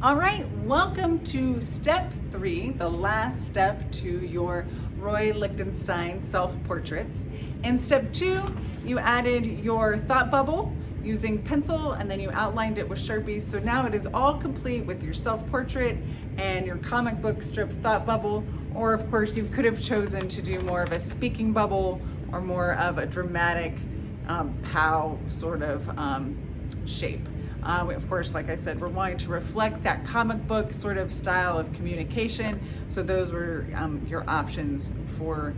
All right, welcome to step 3, the last step to your Roy Lichtenstein Self Portraits. In step 2, you added your thought bubble using pencil and then you outlined it with Sharpie. So now it is all complete with your self portrait and your comic book strip thought bubble. Or of course you could have chosen to do more of a speaking bubble or more of a dramatic POW sort of shape. Of course, like I said, we're wanting to reflect that comic book sort of style of communication. So those were your options for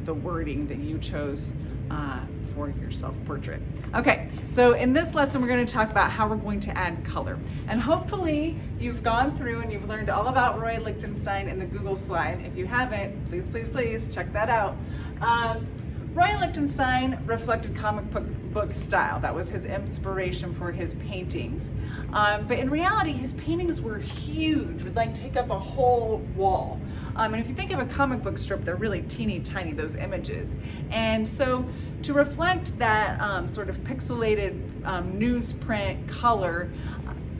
the wording that you chose for your self-portrait. Okay, so in this lesson, we're going to talk about how we're going to add color. And hopefully you've gone through and you've learned all about Roy Lichtenstein in the Google slide. If you haven't, please check that out. Roy Lichtenstein reflected comic book style. That was his inspiration for his paintings. But in reality, his paintings were huge, would like take up a whole wall. And if you think of a comic book strip, they're really teeny tiny, those images. And so to reflect that sort of pixelated newsprint color,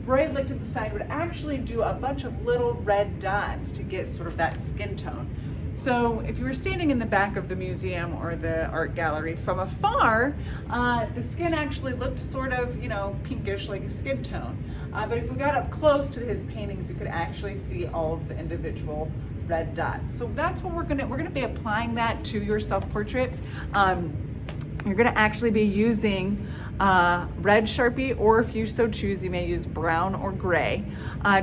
Roy Lichtenstein would actually do a bunch of little red dots to get sort of that skin tone. So if you were standing in the back of the museum or the art gallery from afar, the skin actually looked sort of, pinkish, like a skin tone. But if we got up close to his paintings, you could actually see all of the individual red dots. So that's what we're gonna be applying that to your self-portrait. You're gonna actually be using red Sharpie, or if you so choose, you may use brown or gray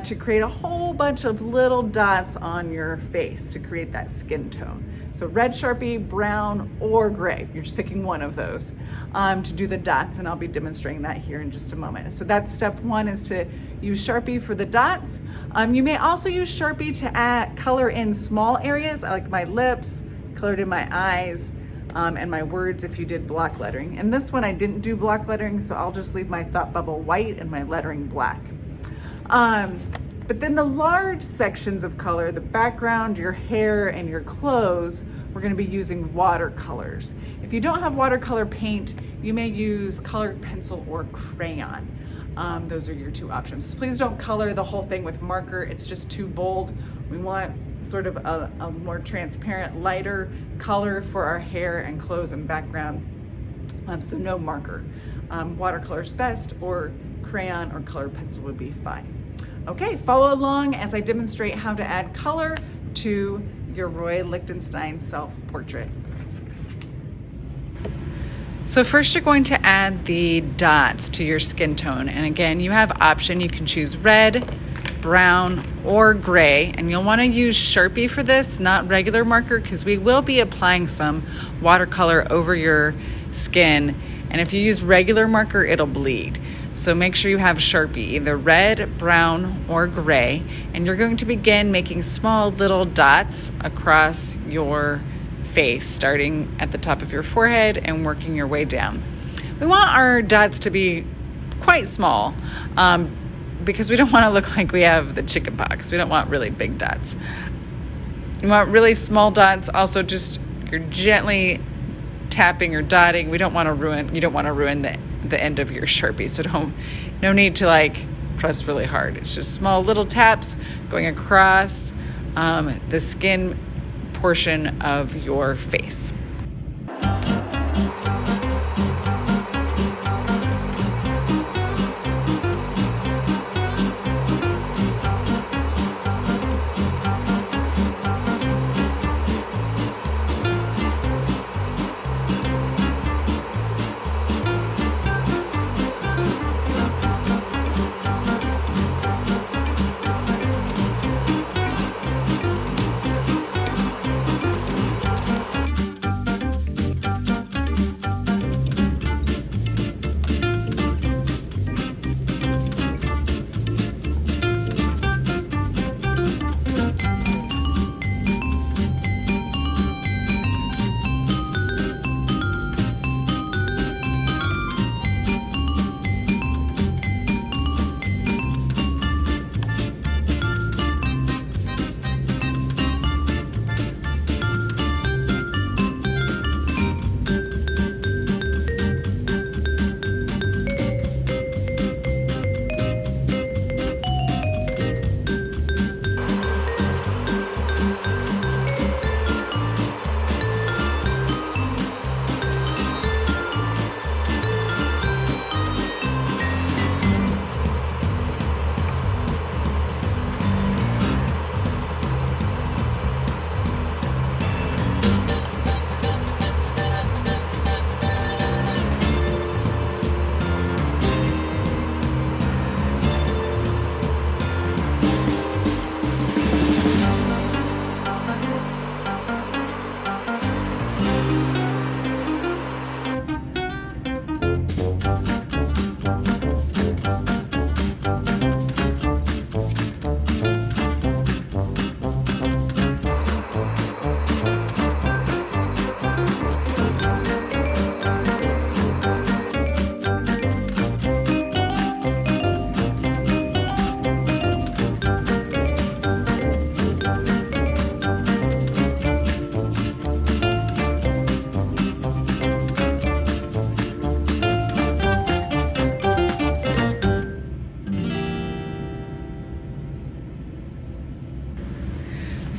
to create a whole bunch of little dots on your face to create that skin tone. So red Sharpie, brown, or gray. You're just picking one of those to do the dots, and I'll be demonstrating that here in just a moment. So that's step 1, is to use Sharpie for the dots. You may also use Sharpie to add color in small areas, like my lips, colored in my eyes, and my words if you did block lettering. And this one I didn't do block lettering, so I'll just leave my thought bubble white and my lettering black. But then the large sections of color, the background, your hair, and your clothes, we're gonna be using watercolors. If you don't have watercolor paint, you may use colored pencil or crayon. Those are your 2 options. Please don't color the whole thing with marker. It's just too bold. We want sort of a more transparent, lighter color for our hair and clothes and background. So no marker. Watercolor's best, or crayon or colored pencil would be fine. Okay, follow along as I demonstrate how to add color to your Roy Lichtenstein self-portrait. So first you're going to add the dots to your skin tone. And again, you have option. You can choose red, brown, or gray. And you'll want to use Sharpie for this, not regular marker, because we will be applying some watercolor over your skin. And if you use regular marker, it'll bleed. So make sure you have Sharpie, either red, brown, or gray. And you're going to begin making small little dots across your face, starting at the top of your forehead and working your way down. We want our dots to be quite small because we don't want to look like we have the chicken pox. We don't want really big dots. You want really small dots. Also, just you're gently tapping or dotting. You don't want to ruin the end of your Sharpie. So no need to press really hard. It's just small little taps going across the skin portion of your face.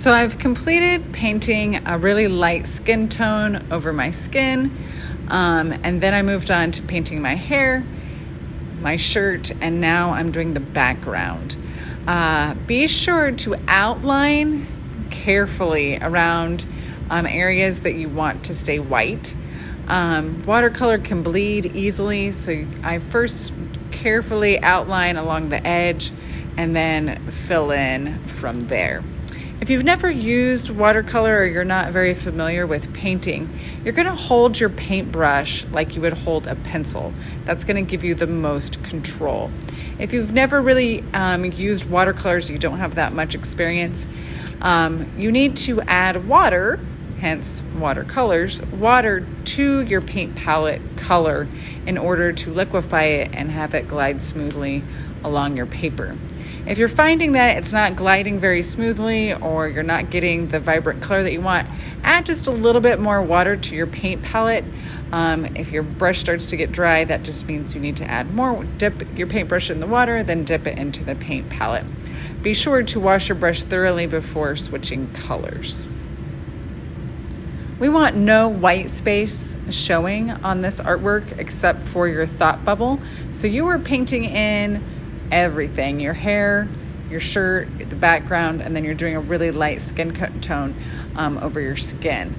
So I've completed painting a really light skin tone over my skin, and then I moved on to painting my hair, my shirt, and now I'm doing the background. Be sure to outline carefully around areas that you want to stay white. Watercolor can bleed easily, so I first carefully outline along the edge and then fill in from there. If you've never used watercolor or you're not very familiar with painting, you're going to hold your paintbrush like you would hold a pencil. That's going to give you the most control. If you've never really used watercolors, you don't have that much experience, you need to add water, hence watercolors, water to your paint palette color in order to liquefy it and have it glide smoothly along your paper. If you're finding that it's not gliding very smoothly or you're not getting the vibrant color that you want, add just a little bit more water to your paint palette. If your brush starts to get dry, that just means you need to add more. Dip your paintbrush in the water, then dip it into the paint palette. Be sure to wash your brush thoroughly before switching colors. We want no white space showing on this artwork except for your thought bubble. So you are painting in everything, your hair, your shirt, the background, and then you're doing a really light skin tone over your skin.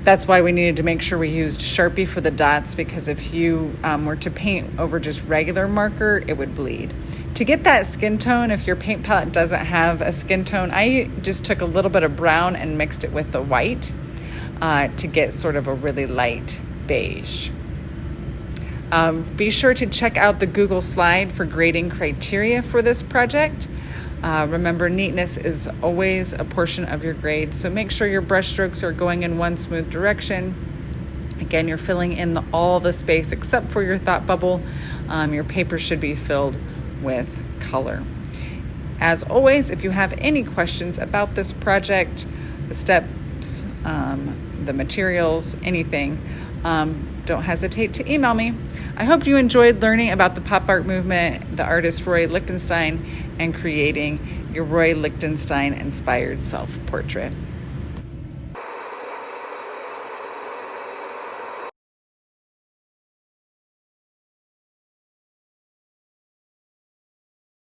That's why we needed to make sure we used Sharpie for the dots, because if you were to paint over just regular marker, it would bleed. To get that skin tone, if your paint palette doesn't have a skin tone, I just took a little bit of brown and mixed it with the white to get sort of a really light beige. Be sure to check out the Google slide for grading criteria for this project. Remember, neatness is always a portion of your grade, so make sure your brush strokes are going in one smooth direction. Again, you're filling in all the space except for your thought bubble. Your paper should be filled with color. As always, if you have any questions about this project, the steps, the materials, anything, don't hesitate to email me. I hope you enjoyed learning about the pop art movement, the artist Roy Lichtenstein, and creating your Roy Lichtenstein inspired self-portrait.